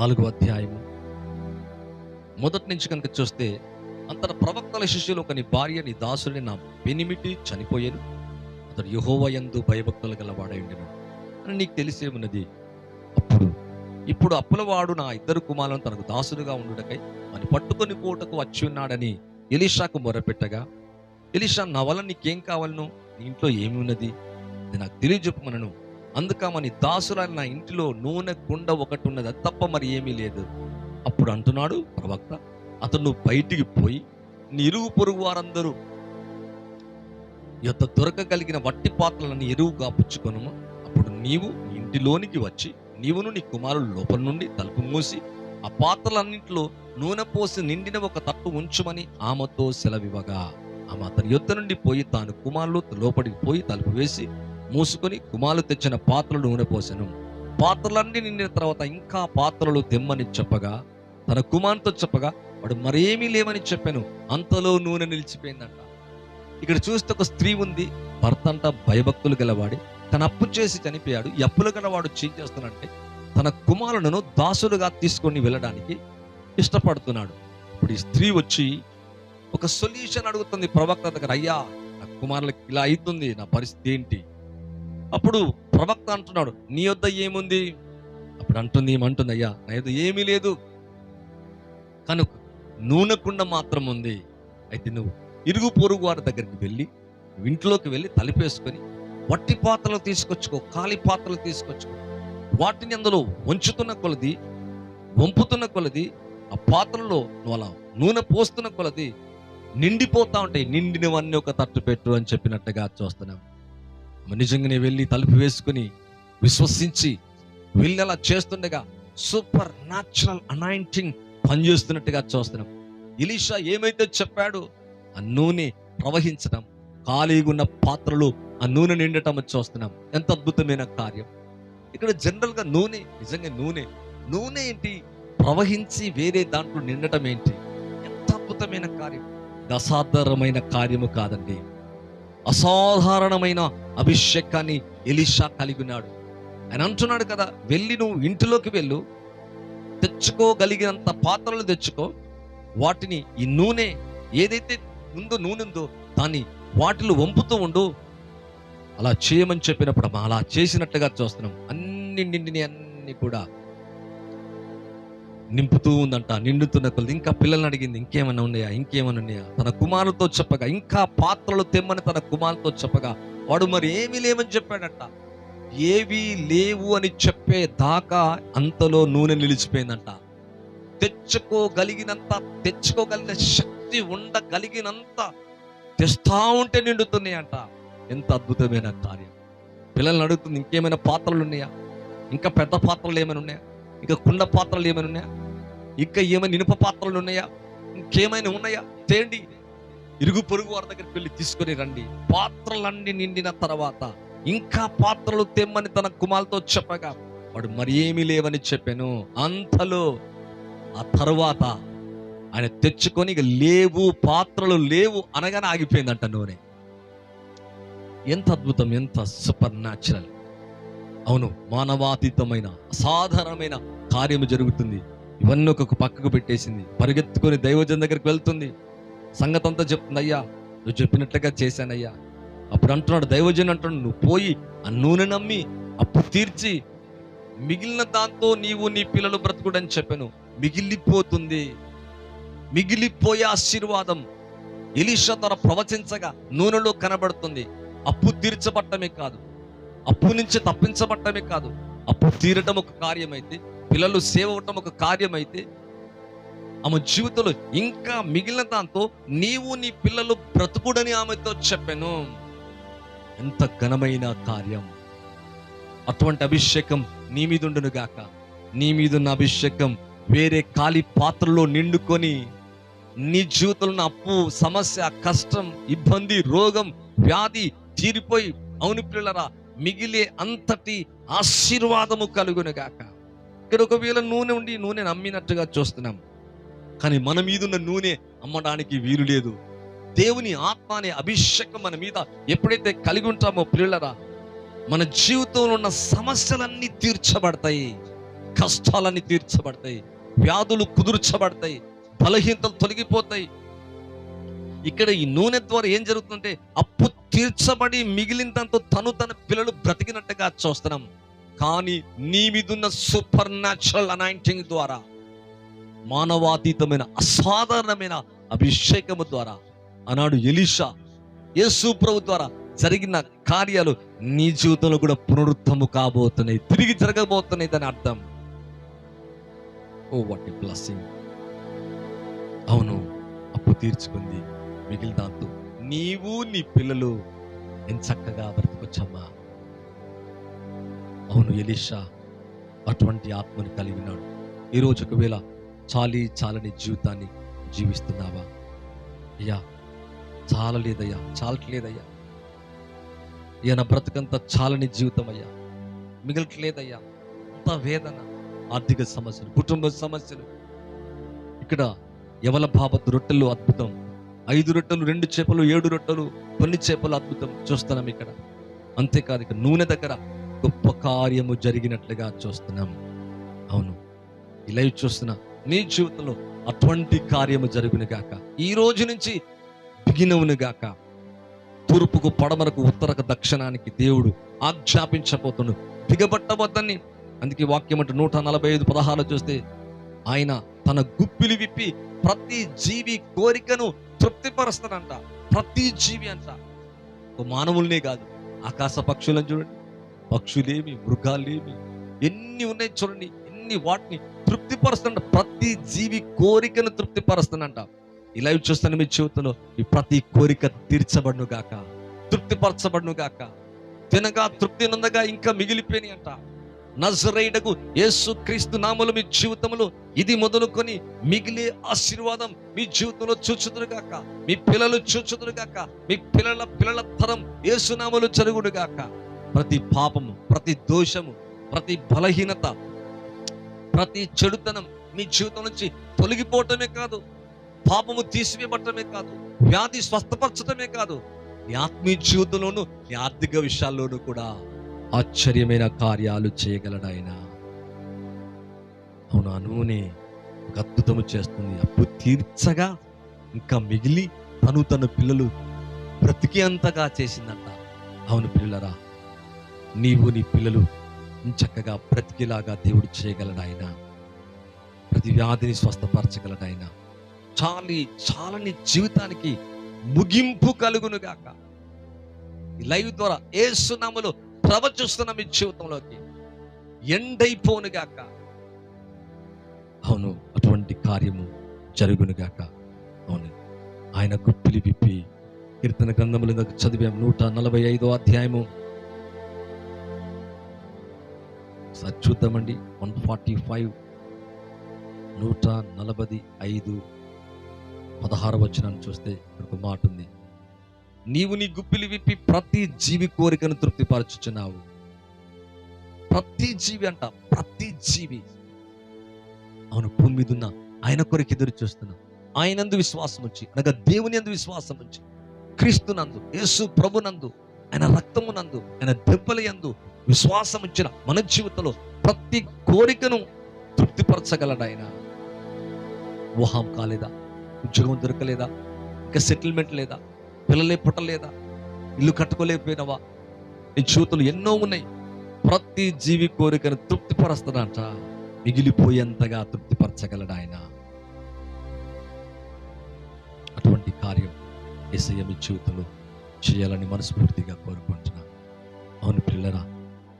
4వ అధ్యాయము మొదటి నుంచి కనుక చూస్తే, అంతట ప్రవక్తల శిష్యులు నీ భార్య నీ దాసుని నా పెనిమిటి చనిపోయాను, అతడు యెహోవా యందు భయభక్తులు గలవాడై ఉండెను అని నీకు తెలిసేమున్నది. ఇప్పుడు అప్పులవాడు నా 2 కుమారులను తనకు దాసుడుగా ఉండుటకై అని పట్టుకొని పోటకు వచ్చి ఉన్నాడని ఎలీషాకు మొరపెట్టగా, ఎలీషా, నా వల్ల నీకేం కావాలను, నీ ఇంట్లో ఏమి ఉన్నది, ఇది నాకు తెలియజెప్పమనను. అందుకని దాసురాలు, నా ఇంటిలో నూనె కుండ ఒకటి ఉన్నది, అది తప్ప మరి ఏమీ లేదు. అప్పుడు అంటున్నాడు ప్రవక్త, అతను నువ్వు బయటికి పోయి నీ ఇరుగు పొరుగు వారందరూ యొద్ద దొరకగలిగిన వట్టి పాత్రలను ఎరువుగా పుచ్చుకొను. అప్పుడు నీవు నీ ఇంటిలోనికి వచ్చి నీవును నీ కుమారులు లోపల నుండి తలుపు మూసి ఆ పాత్రలన్నింటిలో నూనె పోసి నిండిన ఒక తట్టు ఉంచుమని ఆమెతో సెలవివ్వగా, ఆమె అతని యొద్ద నుండి పోయి తాను కుమారులు లోపలికి పోయి తలుపు వేసి మూసుకొని కుమారులు తెచ్చిన పాత్రలు నూనె పోసెను. పాత్రలన్నీ నిండిన తర్వాత ఇంకా పాత్రలు తెమ్మని చెప్పగా, తన కుమారుతో చెప్పగా వాడు మరేమీ లేవని చెప్పాను. అంతలో నూనె నిలిచిపోయిందంట. ఇక్కడ చూస్తే ఒక స్త్రీ ఉంది, భర్త అంట భయభక్తులు గలవాడి, తన అప్పు చేసి చనిపోయాడు. ఈ అప్పులు గలవాడు ఏం చేస్తున్నాడంటే తన కుమారులను దాసులుగా తీసుకొని వెళ్ళడానికి ఇష్టపడుతున్నాడు. ఇప్పుడు ఈ స్త్రీ వచ్చి ఒక సొల్యూషన్ అడుగుతుంది ప్రవక్త దగ్గర, అయ్యా నా కుమారులకి ఇలా అవుతుంది, నా పరిస్థితి ఏంటి? అప్పుడు ప్రవక్త అంటున్నాడు, నీ వద్ద ఏముంది? అప్పుడు ఏమంటుంది, అయ్యా నా వద్ద ఏమీ లేదు, కనుక నూనె కుండ మాత్రం ఉంది. అయితే నువ్వు ఇరుగు పొరుగు వారి దగ్గరికి వెళ్ళి ఇంట్లోకి వెళ్ళి తలుపేసుకొని వట్టి పాత్రలు తీసుకొచ్చుకో, ఖాళీ పాత్రలు తీసుకొచ్చుకో, వాటిని అందులో వంచుతున్న కొలది, వంపుతున్న కొలది, ఆ పాత్రలో నువ్వు అలా నూనె పోస్తున్న కొలది నిండిపోతా ఉంటాయి. నిండినవన్నీ ఒక తట్టు పెట్టు అని చెప్పినట్టుగా చూస్తున్నాం. నిజంగానే వెళ్ళి తలుపు వేసుకుని విశ్వసించి వెళ్ళి అలా చేస్తుండగా సూపర్ న్యాచురల్ అనాయింటింగ్ పనిచేస్తున్నట్టుగా చూస్తున్నాం. ఎలీషా ఏమైతే చెప్పాడు, ఆ నూనె ప్రవహించడం, ఖాళీగా ఉన్న పాత్రలు ఆ నూనె నిండటం చూస్తున్నాం. ఎంత అద్భుతమైన కార్యం! ఇక్కడ జనరల్ గా నూనె, నిజంగా నూనె ఏంటి, ప్రవహించి వేరే దాంట్లో నిండటం ఏంటి, ఎంత అద్భుతమైన కార్యం! ఇది అసాధారణమైన కార్యము కాదండి. అసాధారణమైన అభిషేకాన్ని ఎలీషా కలిగి ఉన్నాడు. ఆయన అంటున్నాడు కదా, వెళ్ళి నువ్వు ఇంటిలోకి వెళ్ళు, తెచ్చుకోగలిగినంత పాత్రలు తెచ్చుకో, వాటిని ఈ నూనె ఏదైతే నూనె ఉందో దాన్ని వాటిలో వంపుతూ ఉండు. అలా చేయమని చెప్పినప్పుడు అలా చేసినట్టుగా చూస్తున్నాం. అన్ని కూడా నింపుతూ ఉందంట, నిండుతున్న కొలది. ఇంకా పిల్లల్ని అడిగింది, ఇంకేమైనా ఉన్నాయా? తన కుమారులతో చెప్పగా, ఇంకా పాత్రలు తెమ్మని తన కుమారులతో చెప్పగా, వాడు మరి ఏమీ లేవని చెప్పాడట. ఏవీ లేవు అని చెప్పే దాకా అంతలో నూనె నిలిచిపోయిందంట. తెచ్చుకోగలిగిన శక్తి ఉండగలిగినంత తెస్తా ఉంటే నిండుతున్నాయంట. ఎంత అద్భుతమైన కార్యం! పిల్లల్ని అడుగుతుంది, ఇంకేమైనా పాత్రలు ఉన్నాయా? ఇంకా పెద్ద పాత్రలు ఏమైనా ఉన్నాయా? ఇంకా కుండ పాత్రలు ఏమైనా ఉన్నాయా? ఇంకా ఏమైనా ఇనుప పాత్రలు ఉన్నాయా? ఇంకేమైనా ఉన్నాయా? తేండి, ఇరుగు పొరుగు వారి దగ్గరికి వెళ్ళి తీసుకొని రండి. పాత్రలన్నీ నిండిన తర్వాత ఇంకా పాత్రలు తెమ్మని తన కుమారుతో చెప్పగా, వాడు మరి ఏమీ లేవని చెప్పాను. అంతలో ఆ తర్వాత ఆయన తెచ్చుకొని ఇక లేవు, పాత్రలు లేవు అనగానే ఆగిపోయిందంట నూనె. ఎంత అద్భుతం, ఎంత సూపర్ న్యాచురల్! అవును, మానవాతీతమైన అసాధారణమైన కార్యము జరుగుతుంది. ఇవన్నీ ఒక పక్కకు పెట్టేసింది, పరిగెత్తుకొని దైవజన్ దగ్గరికి వెళ్తుంది, సంగతి అంతా చెప్తుంది. అయ్యా నువ్వు చెప్పినట్లుగా చేశానయ్యా. అప్పుడు అంటున్నాడు దైవజన్, అంటున్నాడు, నువ్వు పోయి ఆ నూనె నమ్మి అప్పు తీర్చి మిగిలిన దాంతో నీవు నీ పిల్లలు బ్రతుకుడని చెప్పాను. మిగిలిపోయే ఆశీర్వాదం ఎలీషా ద్వారా ప్రవచించగా నూనెలో కనబడుతుంది. అప్పు తీర్చబట్టమే కాదు, అప్పు నుంచి తప్పించబట్టమే కాదు, అప్పు తీరటం ఒక కార్యమైతే, పిల్లలు సేవ అవటం ఒక కార్యమైతే, ఆమె జీవితంలో ఇంకా మిగిలిన దాంతో నీవు నీ పిల్లలు బ్రతుకుడని ఆమెతో చెప్పాను. ఎంత ఘనమైన కార్యం! అటువంటి అభిషేకం నీ మీద ఉండును గాక. నీ మీదున్న అభిషేకం వేరే ఖాళీ పాత్రలో నిండుకొని నీ జీవితంలో అప్పు, సమస్య, కష్టం, ఇబ్బంది, రోగం, వ్యాధి తీరిపోయి, అవును పిల్లరా, మిగిలే అంతటి ఆశీర్వాదము కలుగును గాక. ఇక్కడ ఒకవేళ నూనె ఉండి నూనె అమ్మినట్టుగా చూస్తున్నాం, కానీ మన మీదున్న నూనె అమ్మడానికి వీలు లేదు. దేవుని ఆత్మ అనే అభిషేకం మన మీద ఎప్పుడైతే కలిగి ఉంటామో పిల్లరా, మన జీవితంలో ఉన్న సమస్యలన్నీ తీర్చబడతాయి. కష్టాలన్నీ తీర్చబడతాయి, వ్యాధులు కుదుర్చబడతాయి, బలహీనతలు తొలగిపోతాయి. ఇక్కడ ఈ నూనె ద్వారా ఏం జరుగుతుందంటే అప్పు తీర్చబడి మిగిలిన దాంతో తన పిల్లలు బ్రతికినట్టుగా చూస్తున్నాం. కానీ నీ మీదున్న సూపర్ న్యాచురల్ అనాయింటింగ్ ద్వారా, మానవాతీతమైన అసాధారణమైన అభిషేకము ద్వారా, ఆనాడు ఎలీషా యేసు ప్రభు ద్వారా జరిగిన కార్యాలు నీ జీవితంలో కూడా పునరుద్ధము కాబోతున్నాయి, తిరిగి జరగబోతున్నాయి. దాని అర్థం ఓ వాట్ ఎ బ్లెస్సింగ్. అవును, అప్పు తీర్చుకుంది, మిగిలిన దాంతో నీవు నీ పిల్లలు ఎంత చక్కగా బ్రతకొచ్చమ్మా. అవును, ఎలీషా అటువంటి ఆత్మని కలిగినాడు. ఈరోజు ఒకవేళ చాలని జీవితాన్ని జీవిస్తున్నావా? అయ్యా చాలలేదయ్యా, చాలట్లేదయ్యా, అయ్యా నా బ్రతకంతా చాలని జీవితం అయ్యా, మిగలట్లేదయ్యా, అంత వేదన, ఆర్థిక సమస్యలు, కుటుంబ సమస్యలు. ఇక్కడ యవల బాబత్ రొట్టెలు అద్భుతం, 5 రొట్టెలు 2 చేపలు 7 రొట్టెలు కొన్ని చేపలు అద్భుతం చూస్తున్నాం ఇక్కడ. అంతేకాదు ఇక్కడ నూనె దగ్గర గొప్ప కార్యము జరిగినట్లుగా చూస్తున్నాం. అవును, ఈ లైవ్ చూస్తున్నా నీ జీవితంలో అటువంటి కార్యము జరుగును గాక. ఈ రోజు నుంచి బిగినవును గాక. తూర్పుకు పడమరకు ఉత్తరకు దక్షిణానికి దేవుడు ఆజ్ఞాపించబోతున్నాడు, బిగబట్టబోద్దని. అందుకే వాక్యం అంటే 145:16 చూస్తే ఆయన తన గుప్పిలి విప్పి ప్రతి జీవి కోరికను తృప్తిపరుస్తాడంట. ప్రతి జీవి అంట, ఒక మానవులనే కాదు, ఆకాశ పక్షులను చూడండి, పక్షులేమి మృగాలేమి ఎన్ని ఉన్నాయి చూడండి, ఎన్ని వాటిని తృప్తిపరుస్తాడంట. ప్రతి జీవి కోరికను తృప్తిపరుస్తాడంట. ఈ లైవ్ చూస్తాను మీ జీవితంలో ఈ ప్రతి కోరిక తీర్చబడును గాక, తృప్తిపరచబడును గాక. తినగా తృప్తి నందగా ఇంకా మిగిలిపోయినాయి అంట. నజరేయుడగు యేసు క్రీస్తు నామములో మీ జీవితంలో ఇది మొదలుకొని మిగిలే ఆశీర్వాదం మీ జీవితంలో చూచుదురు గాక, మీ పిల్లలు చూచుదురు గాక, మీ పిల్లల తరం యేసు నామములో జరుగును గాక. ప్రతి పాపము, ప్రతి దోషము, ప్రతి బలహీనత, ప్రతి చెడుతనం మీ జీవితం నుంచి తొలగిపోవటమే కాదు, పాపము తీసివేయబడటమే కాదు, వ్యాధి స్వస్థపరచటమే కాదు, నీ ఆత్మీయ జీవితంలోను నీ ఆర్థిక విషయాల్లోనూ కూడా ఆశ్చర్యమైన కార్యాలు చేయగలడు ఆయన. అవును, నూనె ఒక అద్భుతము చేస్తుంది. అప్పు తీర్చగా ఇంకా మిగిలి తన పిల్లలు బ్రతికి అంతగా చేసిందంట. అవును పిల్లరా, నీవు నీ పిల్లలు చక్కగా బ్రతికిలాగా దేవుడు చేయగలడు ఆయన. ప్రతి వ్యాధిని స్వస్థపరచగలడు ఆయన. చాలని జీవితానికి ముగింపు కలుగును గాక. ఈ లైవ్ ద్వారా యేసు నామములో ప్రవచిస్తున్న మీ జీవితంలోకి ఎండైపోను గాక. అవును, అటువంటి కార్యము జరుగును గాక. అవును, ఆయన గుప్పిలి విప్పి కీర్తన గ్రంథములు చదివాం 145వ అధ్యాయము. ఒకసారి చూద్దామండి. 145 145 16వ వచనాన్ని చూస్తే ఒక మాట ఉంది. నీవు నీ గుప్పిలి విప్పి ప్రతి జీవి కోరికను తృప్తిపరచుచున్నావు. ప్రతి జీవి అంట, ప్రతి జీవి. అవును, భూమి మీద ఉన్న ఆయన కొరకు ఎదురు చూస్తున్నా. ఆయనందు విశ్వాసం వచ్చి, అనగా దేవుని యందు విశ్వాసం వచ్చి, క్రీస్తునందు, యేసు ప్రభునందు, ఆయన రక్తమునందు, ఆయన దెబ్బల యందు విశ్వాసం ఇచ్చిన మన జీవితంలో ప్రతి కోరికను తృప్తిపరచగలడు ఆయన. వివాహం కాలేదా, ఉద్యోగం దొరకలేదా, ఇంకా సెటిల్మెంట్ లేదా, పిల్లలే పుట్టలేదా, ఇల్లు కట్టుకోలేకపోయినావా, నీ జీవితంలో ఎన్నో ఉన్నాయి. ప్రతి జీవి కోరికను తృప్తిపరుస్తాడంట. మిగిలిపోయేంతగా తృప్తిపరచగలడు ఆయన. అటువంటి కార్యం యేసయ్య మీ జీవితంలో చేయాలని మనస్ఫూర్తిగా కోరుకుంటున్నా. అవును పిల్లరా,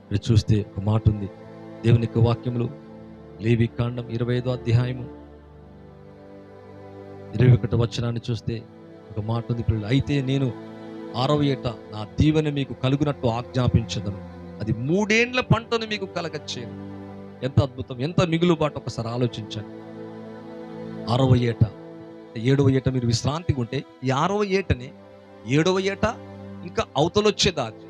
మీరు చూస్తే ఒక మాట ఉంది దేవుని యొక్క వాక్యములు. లేవికాండం 25వ అధ్యాయము 21వ వచనాన్ని చూస్తే ఒక మాట ఉంది పిల్లలు. అయితే నేను 6వ ఏట నా దీవెన మీకు కలుగునట్టు ఆజ్ఞాపించదను, అది 3 ఏండ్ల పంటను మీకు కలగచ్చేను. ఎంత అద్భుతం, ఎంత మిగులుబాటు ఒకసారి ఆలోచించండి. 6వ ఏట, 7వ ఏట మీరు విశ్రాంతిగా ఉంటే ఈ 6వ ఏటని 7వ ఏట ఇంకా అవతలొచ్చేదాకా,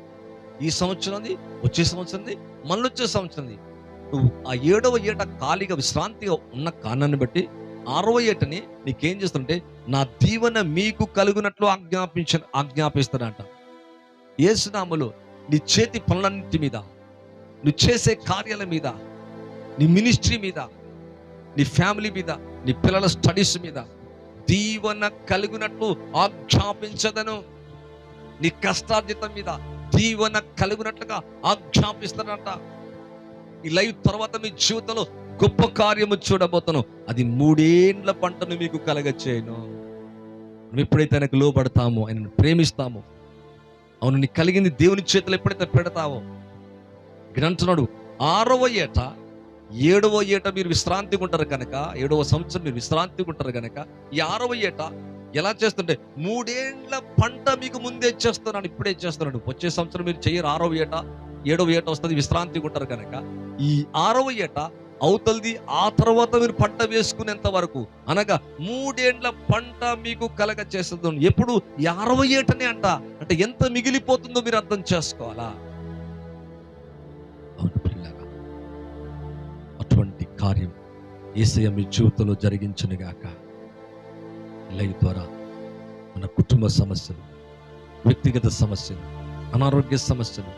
ఈ సంవత్సరంది, వచ్చే సంవత్సరంది, మళ్ళీ వచ్చే సంవత్సరంది, నువ్వు ఆ 7వ ఏట ఖాళీగా విశ్రాంతిగా ఉన్న కారణాన్ని బట్టి 6వ ఏటని నీకేం చేస్తుంటే నా దీవెన మీకు కలుగునట్లు ఆజ్ఞాపిస్తాడంట. యేసు నామములో నీ చేతి పనులన్నిటి మీద, నువ్వు చేసే కార్యాల మీద, నీ మినిస్ట్రీ మీద, నీ ఫ్యామిలీ మీద, నీ పిల్లల స్టడీస్ మీద దీవెన కలుగునట్లు ఆజ్ఞాపించదను. నీ కష్టార్జితం మీద దీవెన కలుగునట్లుగా ఆజ్ఞాపిస్తానంట. ఈ లైవ్ తర్వాత మీ జీవితంలో గొప్ప కార్యము చూడబోతాను. అది 3 ఏండ్ల పంటను మీకు కలగచేయను. నువ్వు ఎప్పుడైతే ఆయనకు లోబడతామో, ఆయనను ప్రేమిస్తామో, అవును నీ కలిగింది దేవుని చేతులు ఎప్పుడైతే పెడతావో, ఇక్కడ అంటున్నాడు 6వ ఏట 7వ ఏట మీరు విశ్రాంతిగా ఉంటారు కనుక, 7వ సంవత్సరం మీరు విశ్రాంతిగా ఉంటారు కనుక, ఈ 6వ ఏట ఎలా చేస్తుంటే 3 ఏండ్ల పంట మీకు ముందే చేస్తున్నాను, ఇప్పుడే చేస్తున్నాడు. వచ్చే సంవత్సరం మీరు చెయ్యరు. 6వ ఏట 7వ ఏట వస్తుంది, విశ్రాంతిగా ఉంటారు కనుక. ఈ 6వ ఏట అవుతలది, ఆ తర్వాత మీరు పంట వేసుకునేంత వరకు, అనగా 3 ఏండ్ల పంట మీకు కలగ చేస్తుంది. ఎప్పుడు? 6వ ఏటనే అంట. అంటే ఎంత మిగిలిపోతుందో మీరు అర్థం చేసుకోవాలా? అవును పిల్లగా, అటువంటి కార్యం యేసయ్య మీ జీవితంలో జరిగించునుగాక. లైవ్ ద్వారా మన కుటుంబ సమస్యలు, వ్యక్తిగత సమస్యలు, అనారోగ్య సమస్యలు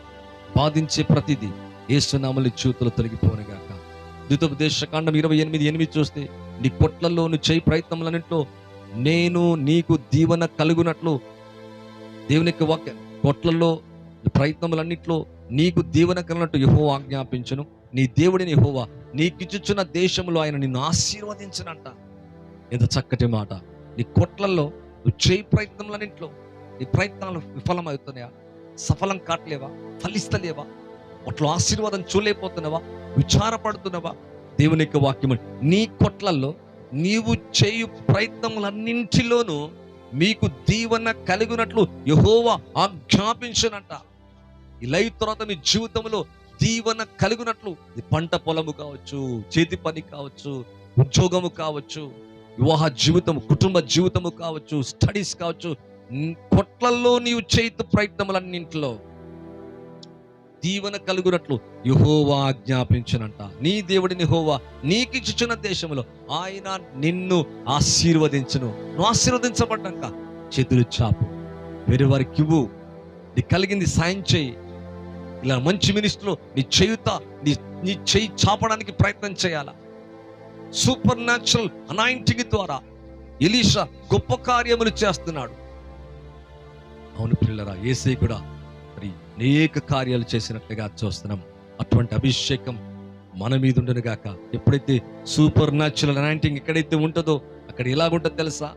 బాధించే ప్రతిదీ యేసునామములో జీవితంలో తొలగిపోనుగాక. ద్వితోపదేశకాండం 28:8 చూస్తే, నీ కొట్లలో నువ్వు చేయి ప్రయత్నములన్నింటిలో నేను నీకు దీవెన కలుగునట్లు, దేవుని యొక్క వాక్యం, కొట్లలో ప్రయత్నములన్నింటిలో నీకు దీవెన కలిగినట్టు యెహోవా ఆజ్ఞాపించును. నీ దేవుడిని యెహోవా నీకిచ్చుచున్న దేశంలో ఆయన నిన్ను ఆశీర్వదించునంట. ఎంత చక్కటి మాట. నీ కొట్లలో నువ్వు చేయి ప్రయత్నములన్నింటిలో నీ ప్రయత్నాలు విఫలమవుతున్నాయా? సఫలం కావట్లేవా? ఫలిస్తలేవా? అట్లా ఆశీర్వాదం చూడలేకపోతున్నావా? విచారపడుతున్నావా? దేవుని యొక్క వాక్యం, నీ కొట్లలో నీవు చేయు ప్రయత్నములన్నింటిలోనూ మీకు దీవెన కలిగినట్లు యెహోవా ఆజ్ఞాపించునంట. ఈ లైవ్ తర్వాత మీ జీవితంలో దీవెన కలిగినట్లు, ఇది పంట పొలము కావచ్చు, చేతి పని కావచ్చు, ఉద్యోగము కావచ్చు, వివాహ జీవితం, కుటుంబ జీవితము కావచ్చు, స్టడీస్ కావచ్చు, కొట్లలో నీవు చేతు ప్రయత్నములన్నింటిలో దీవెన కలుగునట్లు యెహోవా ఆజ్ఞాపించునంట. నీ దేవుడిని యెహోవా నీకిచ్చుచున్న దేశంలో ఆయన నిన్ను ఆశీర్వదించును. నువ్వు ఆశీర్వదించబడ్డాక చేతులు చాపు, వేరే వారికి ఇవ్వు, నీ కలిగింది సాయం చేయి. ఇలా మంచి మినిస్టర్లో నీ నీ చేయి చాపడానికి ప్రయత్నం చేయాలా? సూపర్ న్యాచురల్ అనాయింటింగ్ ద్వారా ఎలీషా గొప్ప కార్యములు చేస్తున్నాడు. అవును పిల్లరా, యేసయ్య కూడా మరి అనేక కార్యాలు చేసినట్లుగా చూస్తున్నాం. అటువంటి అభిషేకం మన మీద ఉండను గాక. ఎప్పుడైతే సూపర్ న్యాచురల్ అనాయింటింగ్ ఎక్కడైతే ఉంటుందో అక్కడ ఎలాగుంటుందో తెలుసా?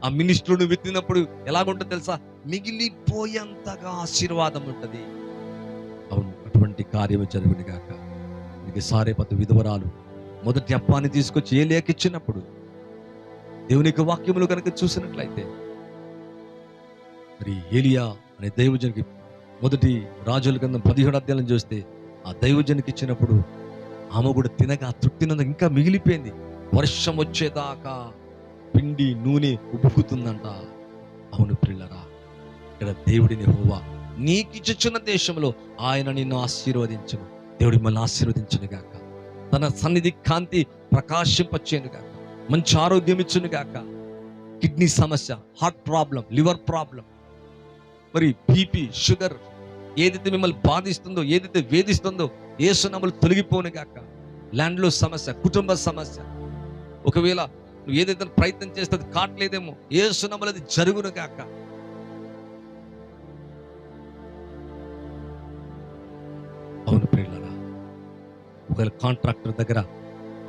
ఆ మినిస్టర్ను విత్తినప్పుడు ఎలాగుంటుందో తెలుసా? మిగిలిపోయేంతగా ఆశీర్వాదం ఉంటుంది. అవును, అటువంటి కార్యము జరుగును గాక. ఇది సారేపతు విధవరాలు మొదటి అప్పాన్ని తీసుకొచ్చి ఏలియాకి ఇచ్చినప్పుడు, దేవుని యొక్క వాక్యములు కనుక చూసినట్లయితే, మరి ఏలియా అనే దైవజనికి మొదటి రాజుల గ్రంథం 17వ అధ్యాయం చూస్తే, ఆ దైవజనికి ఇచ్చినప్పుడు ఆమె కూడా తినగా తృప్తినందుకు ఇంకా మిగిలిపోయింది. వర్షం వచ్చేదాకా పిండి నూనె ఉబ్బుకుతుందంట. అవును పిల్లరా, ఇక్కడ దేవుడిని యెహోవా నీకిచ్చుచున్న దేశంలో ఆయన నిన్ను ఆశీర్వదించును. దేవుడి మనల్ని ఆశీర్వదించును గాక. తన సన్నిధి కాంతి ప్రకాశింపచేయును గాక. మంచి ఆరోగ్యం ఇచ్చును గాక. కిడ్నీ సమస్య, హార్ట్ ప్రాబ్లం, లివర్ ప్రాబ్లం, మరి బీపీ, షుగర్ ఏదైతే మిమ్మల్ని బాధిస్తుందో, ఏదైతే వేధిస్తుందో యేసు నామములో తొలగిపోను గాక. ల్యాండ్లో సమస్య, కుటుంబ సమస్య, ఒకవేళ నువ్వు ఏదైతే ప్రయత్నం చేస్తే అది కావట్లేదేమో, యేసు నామములో అది జరుగును గాక. అవును ప్రియులారా, ఒకవేళ కాంట్రాక్టర్ దగ్గర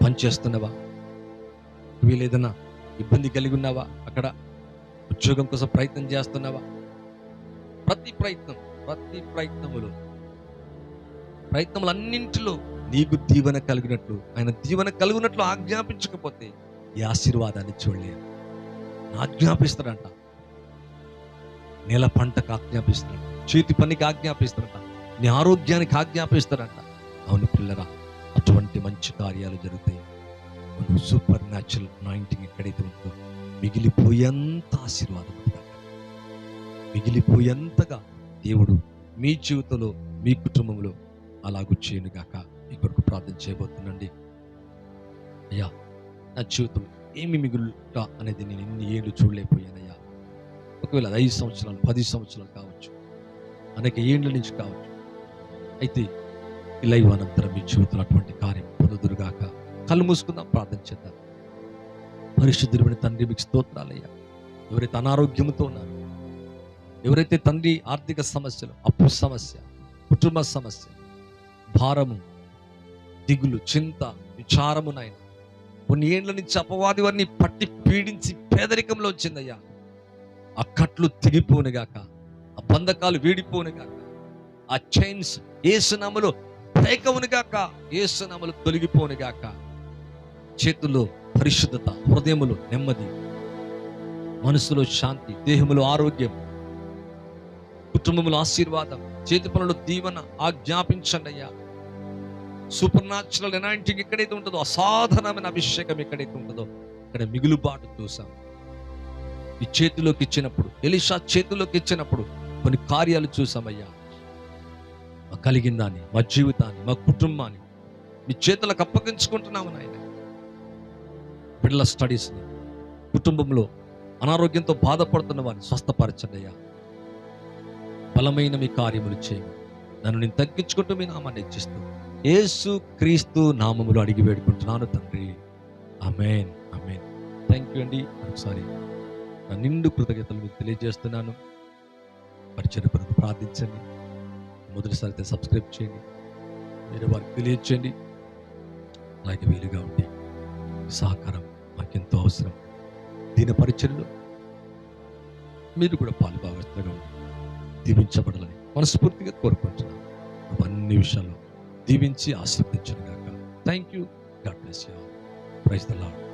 పనిచేస్తున్నావా, వీళ్ళు ఏదైనా ఇబ్బంది కలిగి ఉన్నావా, అక్కడ ఉద్యోగం కోసం ప్రయత్నం చేస్తున్నావా, ప్రతి ప్రయత్నములన్నింటిలో నీకు దీవెన కలిగినట్లు, ఆయన దీవెన కలిగినట్లు ఆజ్ఞాపించకపోతే ఈ ఆశీర్వాదాన్ని చూడలేరు. ఆజ్ఞాపిస్తాడంట. నెల పంటకు ఆజ్ఞాపిస్తాడంట, చేతి పనికి ఆజ్ఞాపిస్తాడంట, నీ ఆరోగ్యానికి ఆజ్ఞాపిస్తాడంట. అవును పిల్లరా, అటువంటి మంచి కార్యాలు జరుగుతాయి. నువ్వు సూపర్ న్యాచురల్ అనాయింటింగ్ ఎక్కడైతే ఉంటుందో మిగిలిపోయేంత ఆశీర్వాదం ఉంటుంది. మిగిలిపోయేంతగా దేవుడు మీ జీవితంలో, మీ కుటుంబంలో అలాగూ చేయను గాక. మీ కొరకు ప్రార్థన చేయబోతుందండి. అయ్యా, నా జీవితం ఏమి మిగులుట అనేది నేను ఎన్ని ఏళ్ళు చూడలేకపోయానయ్యా. ఒకవేళ 5 సంవత్సరాలు, 10 సంవత్సరాలు కావచ్చు, అనేక ఏళ్ళ నుంచి కావచ్చు. అయితే ఈ లైవ్ అనంతరం మీ జీవితంలో అటువంటి కార్యం పొందుదురుగాక. కళ్ళు మూసుకుందాం, ప్రార్థన చేద్దాం. పరిశుద్ధుడైన తండ్రి, మీకు స్తోత్రాలయ్యా. ఎవరైతే అనారోగ్యంతో ఉన్నారో, ఎవరైతే తండ్రి ఆర్థిక సమస్యలు, అప్పు సమస్య, కుటుంబ సమస్య, భారము, దిగులు, చింత, విచారము నాయన కొన్ని ఏండ్ల నుంచి అపవాది వారిని పట్టి పీడించి పేదరికంలో వచ్చిందయ్యా. ఆ కట్లు తెగిపోనుగాక, ఆ బంధకాలు వీడిపోనుగాక, ఆ చైన్స్ యేసునామములో బ్రేక్ అవునుగాక, యేసునామములో తొలగిపోనుగాక. చేతుల్లో పరిశుద్ధత, హృదయములో నెమ్మది, మనసులో శాంతి, దేహములో ఆరోగ్యం, కుటుంబములో ఆశీర్వాదం, చేతి పనులు దీవెన ఆజ్ఞాపించండి అయ్యా. సూపర్ న్యాచురల్ ఎనాయింటింగ్ ఎక్కడైతే ఉంటుందో, అసాధారణమైన అభిషేకం ఎక్కడైతే ఉంటుందో ఇక్కడ మిగులుబాటు చూసాం. ఈ చేతిలోకి ఇచ్చినప్పుడు, ఎలీషా చేతిలోకి ఇచ్చినప్పుడు కొన్ని కార్యాలు చూసామయ్యా. మా కలిగిన దాన్ని, మా జీవితాన్ని, మా కుటుంబాన్ని మీ చేతులకు అప్పగించుకుంటున్నాము నాయన. పిల్లల స్టడీస్ని, కుటుంబంలో అనారోగ్యంతో బాధపడుతున్న వారిని స్వస్థపరచండి అయ్యా. బలమైన మీ కార్యములు చేయమని నన్ను నేను తగ్గించుకుంటూ మీ నామాన్ని హెచ్చిస్తూ యేసు క్రీస్తు నామములో అడిగి వేడుకుంటున్నాను తండ్రి. ఆమేన్, ఆమేన్. థ్యాంక్ యూ అండి. ఒకసారి నా నిండు కృతజ్ఞతలు మీకు తెలియజేస్తున్నాను. పరిచయ కొరకు ప్రార్థించండి. మొదటిసారి అయితే సబ్స్క్రైబ్ చేయండి, వేరే వారికి తెలియచేయండి. అలాగే వీలుగా ఉండి సహకారం మాకెంతో అవసరం. దీని పరిచయలో మీరు కూడా పాలుభాగస్తులుగా ఉండి దీవించబడాలని మనస్ఫూర్తిగా కోరుకుంటున్నాను. అన్ని విషయాల్లో దీవించి ఆశీర్వదించను గాక. Thank you. God bless you all. Praise the lord.